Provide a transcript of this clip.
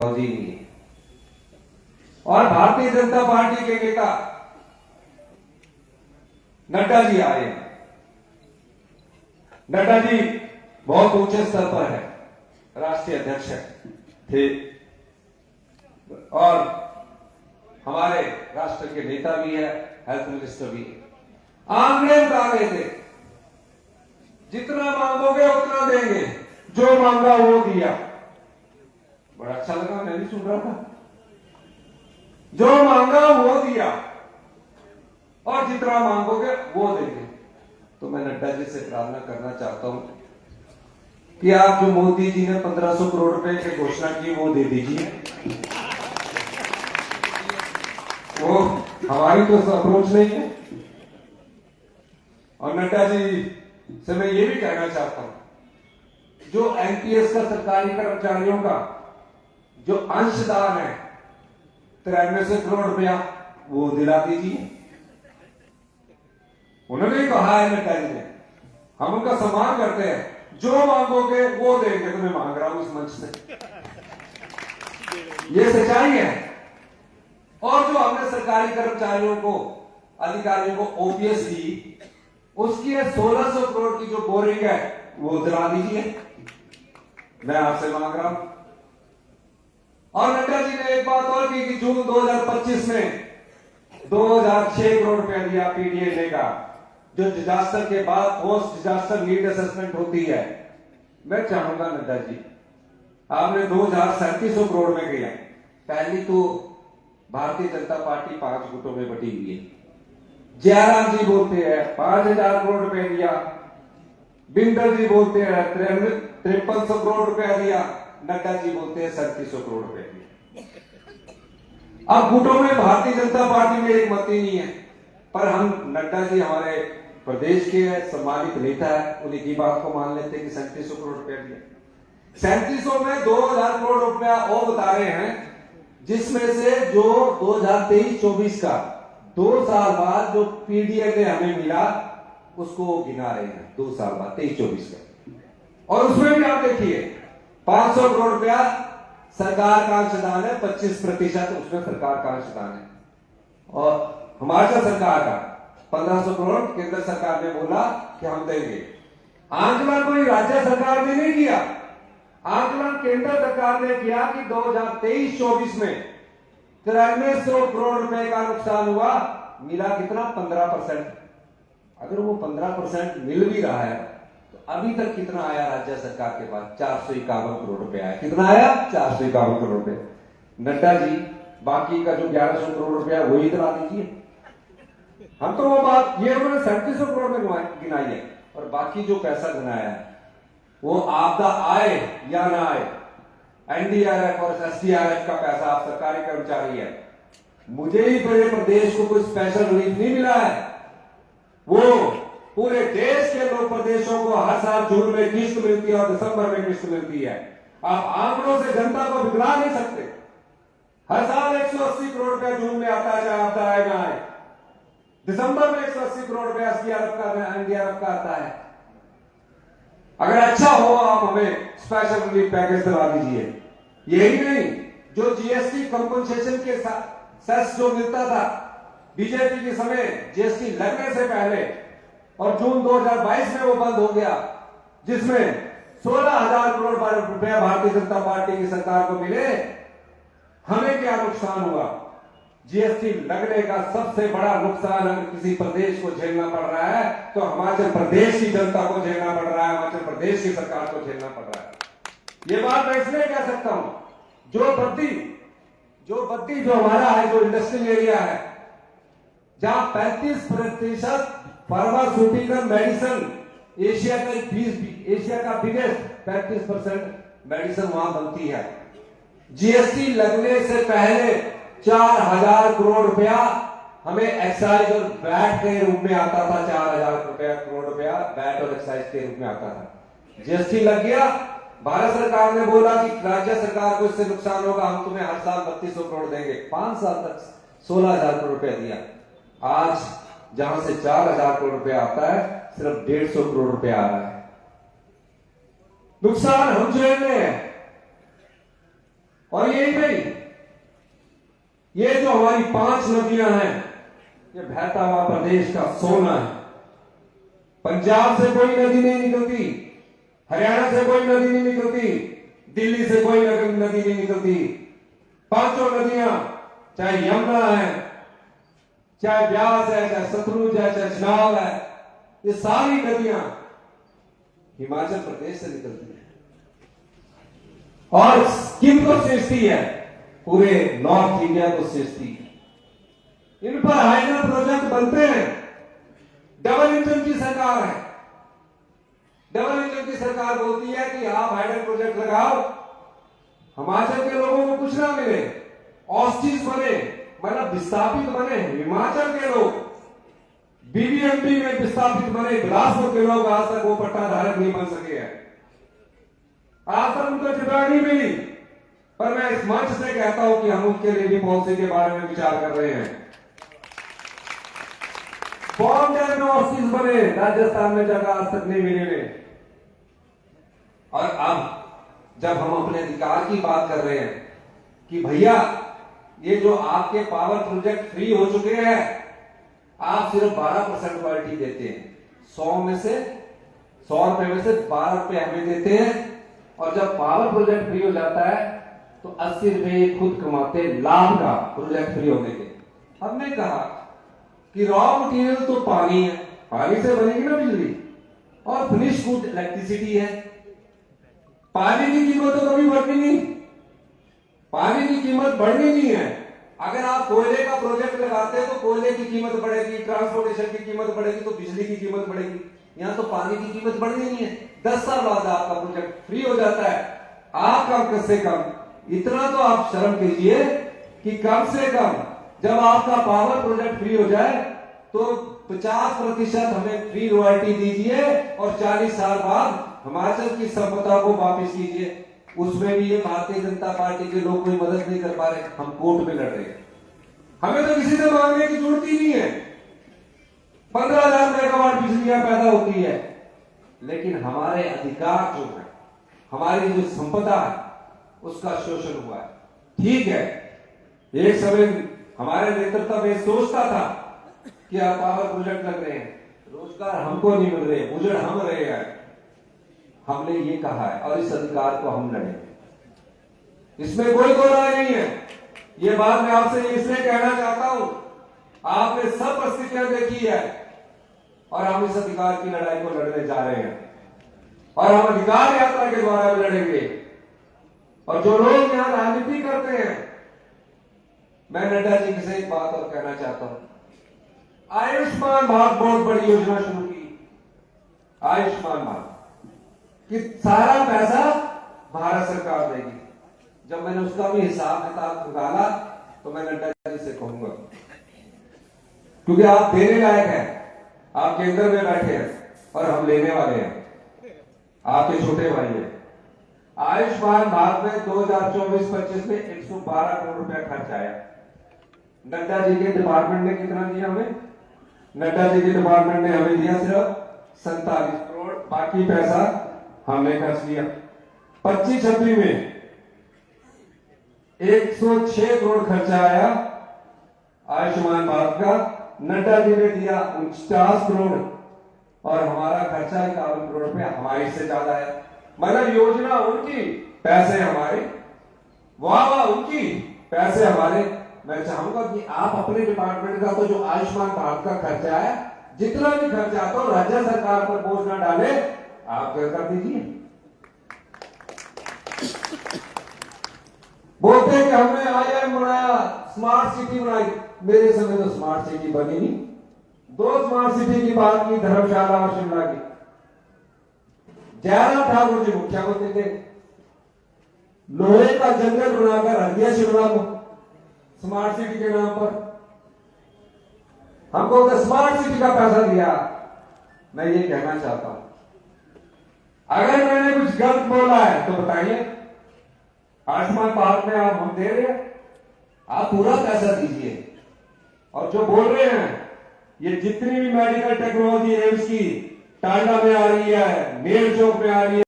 मोदी नहीं है। और भारतीय जनता पार्टी के नेता नड्डा जी आए। नड्डा जी बहुत ऊंचे स्तर पर है, राष्ट्रीय अध्यक्ष थे और हमारे राष्ट्र के नेता भी है, हेल्थ मिनिस्टर भी है। आंकड़े बता रहे थे, जितना मांगोगे उतना देंगे, जो मांगा वो दिया। बड़ा अच्छा लगा, मैं भी सुन रहा था। जो मांगा वो दिया और जितना मांगोगे वो देंगे। तो मैं नड्डा जी से प्रार्थना करना चाहता हूं कि आप जो मोदी जी ने 1500 करोड़ रुपए की घोषणा की वो दे दीजिए। वो हमारी तो अप्रोच नहीं है। और नड्डा जी से मैं ये भी कहना चाहता हूं, जो एनपीएस का सरकारी कर्मचारियों का जो अंशदान है 93 करोड़ रुपया, वो दिला दीजिए। उन्होंने कहा है नड्डा जी ने, हम उनका सम्मान करते हैं, जो मांगोगे वो देंगे। तो मैं मांग रहा हूं इस मंच से, ये सच्चाई है। और जो हमने सरकारी कर्मचारियों को, अधिकारियों को ओपीएस दी, उसकी 1600 करोड़ की जो बोरिंग है वो दिला दीजिए, मैं आपसे मांग रहा हूं। और नड्डा जी ने एक बात और की कि जून 2025 में 2006 करोड़ रुपया दिया पीडीए का, जो डिजास्टर के बाद पोस्ट डिजास्टर नीड असेसमेंट होती है। मैं चाहूंगा नड्डा जी, आपने 2700 करोड़ में किया। पहली तो भारतीय जनता पार्टी 5 गुटों में बटी हुई है। जयराम जी बोलते हैं 5000 करोड़ रुपए दिया, बिंदर जी बोलते हैं 5300 करोड़ रुपया दिया, नड्डा जी बोलते हैं 3700 करोड़ रुपए दिया। अब गुटों में भारतीय जनता पार्टी में एक मत ही नहीं है, पर हम नड्डा जी हमारे प्रदेश के सम्मानित नेता है, उन्हीं की बात को मान लेते हैं कि 3700 करोड़ रुपया दिया। 3700 में 2000 करोड़ रुपया और बता रहे हैं, जिसमें से जो 2023-24 का 2 साल बाद जो पीडीए में हमें मिला उसको गिना रहे हैं। 2 साल बाद 23-24 का, और उसमें भी आप देखिए 500 करोड़ रुपया सरकार का अंशदान है, 25% उसमें सरकार का अंशदान है। और हिमाचल सरकार का 1500 करोड़ केंद्र सरकार ने बोला कि हम देंगे। आंकलन कोई राज्य सरकार ने नहीं किया, आंकलन केंद्र सरकार ने किया कि 2023-24 में 9300 करोड़ रुपए का नुकसान हुआ, मिला कितना? 15%। अगर वो 15% मिल भी रहा है तो अभी तक कितना आया राज्य सरकार के पास? 451 करोड़ रुपए आया। कितना आया? 451 करोड़ रुपए। नड्डा जी बाकी का जो 1100 करोड़ रुपया वही दिला दीजिए। हम तो वो बात, ये उन्होंने 3700 करोड़ में गिनाई है, और बाकी जो पैसा गिनाया है वो आपदा आए या ना आए, एनडीआरएफ और एसडीआरएफ का पैसा, आप सरकारी कर्मचारी है, मुझे ही पूरे प्रदेश को कोई स्पेशल रिलीफ नहीं मिला है। वो पूरे देश के लोग प्रदेशों को हर साल जून में किस्त मिलती है और दिसंबर में किस्त मिलती है। आप आंकड़ों से जनता को बिगड़ा नहीं सकते। हर साल 180 करोड़ रुपया जून में आता है, चाहे आपदा आए ना आए। दिसंबर में 180 करोड़ रुपया एनडीआरएफ का आता है। अगर अच्छा हो आप हमें स्पेशल रिलीफ पैकेज दिला दीजिए। यही नहीं, जो जीएसटी कंपनसेशन के सेस जो मिलता था बीजेपी के समय, जीएसटी लगने से पहले, और जून 2022 में वो बंद हो गया, जिसमें 16,000 करोड़ रुपया भारतीय जनता पार्टी की सरकार को मिले। हमें क्या नुकसान हुआ? जीएसटी लगने का सबसे बड़ा नुकसान अगर किसी प्रदेश को झेलना पड़ रहा है तो हिमाचल प्रदेश की जनता को झेलना पड़ रहा है, हिमाचल प्रदेश की सरकार को झेलना पड़ रहा है। ये बात मैं इसलिए कह सकता हूं, जो बद्दी जो हमारा है, जो इंडस्ट्रियल एरिया है, जहां 35% फार्मास्यूटिकल मेडिसिन एशिया का बिगेस्ट 35% मेडिसिन वहां बनती है। जीएसटी लगने से पहले 4000 करोड़ रुपया हमें एक्साइज और वैट के रूप में आता था। 4000 करोड़ रुपया वैट और एक्साइज के रूप में आता था। जीएसटी लग गया, भारत सरकार ने बोला कि राज्य सरकार को इससे नुकसान होगा, हम तुम्हें हर साल 3200 करोड़ देंगे। 5 साल तक 16000 करोड़ रुपया दिया। आज जहां से 4000 करोड़ रुपया आता है, सिर्फ 150 करोड़ रुपया आ रहा है। नुकसान हम झेल रहे हैं। और यही नहीं, ये जो हमारी 5 नदियां हैं, ये बहता हुआ प्रदेश का सोना है। पंजाब से कोई नदी नहीं निकलती, हरियाणा से कोई नदी नहीं निकलती, दिल्ली से कोई नदी नहीं निकलती। 5 नदियां, चाहे यमुना है, चाहे ब्यास है, चाहे सतलुज है, चाहे चिनाब है, ये सारी नदियां हिमाचल प्रदेश से निकलती है और किनको सींचती है? पूरे नॉर्थ इंडिया को सींचती है। इन पर हाइड्रो प्रोजेक्ट बनते हैं। डबल इंजन की सरकार है। डबल इंजन की सरकार बोलती है कि आप हाइड्रो प्रोजेक्ट लगाओ, हिमाचल के लोगों को कुछ ना मिले, ऑस्टिस बने, मतलब विस्थापित बने हिमाचल के लोग, बीबीएमपी में विस्थापित बने बिलासपुर के लोग आज तक वो पट्टाधारक नहीं बन सके हैं। आज तक उनको जगह नहीं मिली, पर मैं इस मंच से कहता हूं कि हम उनके लिए भी पॉलिसी के बारे में विचार कर रहे हैं। बॉम्बे में ऑफिस बने, राजस्थान में जगह आज तक नहीं मिली। और अब जब हम अपने अधिकार की बात कर रहे हैं कि भैया ये जो आपके पावर प्रोजेक्ट फ्री हो चुके हैं, आप सिर्फ 12% रॉयल्टी देते हैं। 100 में से 100 रुपए में से 12 रुपए हमें देते हैं, और जब पावर प्रोजेक्ट फ्री हो जाता है तो 80 रुपए खुद कमाते लाभ का प्रोजेक्ट फ्री होने के। हमने कहा कि रॉ मटेरियल तो पानी है, पानी से बनेगी ना बिजली, और फिनिश गुड इलेक्ट्रिसिटी है। पानी की कीमत तो कभी बढ़नी नहीं, पानी की कीमत बढ़नी नहीं है। अगर आप कोयले का प्रोजेक्ट लगाते हैं तो कोयले की कीमत बढ़ेगी, ट्रांसपोर्टेशन की कीमत बढ़ेगी, तो बिजली की कीमत बढ़ेगी। यहां तो पानी की कीमत बढ़नी नहीं है। 10 साल बाद आपका प्रोजेक्ट फ्री हो जाता है। आप कम से कम इतना तो आप शर्म कीजिए कि कम से कम जब आपका पावर प्रोजेक्ट फ्री हो जाए तो 50% हमें फ्री रॉयल्टी दीजिए, और 40 साल बाद हिमाचल की संपदा को वापस कीजिए। उसमें भी ये भारतीय जनता पार्टी के लोग कोई मदद नहीं कर पा रहे, हम कोर्ट में लड़ रहे हैं। हमें तो किसी से मांगने की जरूरत ही नहीं है। 15,000 मेगावाट बिजलियां पैदा होती है, लेकिन हमारे अधिकार जो है, हमारी जो संपदा है, उसका शोषण हुआ है। ठीक है, एक समय हमारे नेतृत्व में सोचता था कि आप पावर प्रोजेक्ट लग रहे हैं, रोजगार हमको नहीं मिल रहे, उजड़ हम रहे हैं। हमने ये कहा है और इस अधिकार को हम लड़ेंगे, इसमें कोई दो राय नहीं है। ये बात मैं आपसे इसलिए कहना चाहता हूं, आपने सब परिस्थितियां देखी है और हम इस अधिकार की लड़ाई को लड़ने जा रहे हैं, और हम अधिकार यात्रा के द्वारा भी लड़ेंगे। और जो लोग यहां राजनीति करते हैं, मैं नड्डा जी से एक बात और कहना चाहता हूं। आयुष्मान भारत बहुत बड़ी योजना शुरू की, आयुष्मान भारत कि सारा पैसा भारत सरकार देगी। जब मैंने उसका भी हिसाब किताब निकाला तो मैं नड्डा जी से कहूंगा, क्योंकि आप देने लायक हैं, आप केंद्र में बैठे हैं और हम लेने वाले हैं, आपके छोटे भाई हैं। आयुष्मान भारत में 2024-25 में 112 करोड़ रुपया खर्च आया। नड्डा जी के डिपार्टमेंट ने कितना दिया हमें? नड्डा जी के डिपार्टमेंट ने हमें दिया सिर्फ 47 करोड़, बाकी पैसा हमने खर्च लिया। 25-26 में 106 करोड़ खर्चा आया आयुष्मान भारत का। नड्डा जी ने दिया 49 करोड़ और हमारा खर्चा 51 करोड़ रुपया हमारे से ज्यादा है। मतलब योजना उनकी, पैसे हमारे, वाह वाह उनकी, पैसे हमारे। मैं चाहूंगा कि आप अपने डिपार्टमेंट का तो जो आयुष्मान भारत का खर्चा है, जितना भी खर्चा आता हो, राज्य सरकार पर बोझ ना डाले, आप कर दीजिए। बोलते हैं कि हमने IIM बनाया, स्मार्ट सिटी बनाई। मेरे समय तो स्मार्ट सिटी बनी नहीं। 2 स्मार्ट सिटी की बात की, धर्मशाला और शिमला की। जयराम ठाकुर जी मुखिया होते थे, लोहे का जंगल बनाकर रख दिया शिमला को स्मार्ट सिटी के नाम पर। हमको तो स्मार्ट सिटी का पैसा दिया। मैं ये कहना चाहता हूं, अगर मैंने कुछ गलत बोला है तो बताइए। आयुष्मान भारत में आप हम दे रहे हैं, आप पूरा पैसा दीजिए। और जो बोल रहे हैं, ये जितनी भी मेडिकल टेक्नोलॉजी एम्स की टांडा में आ रही है, मेल चौक में आ रही है,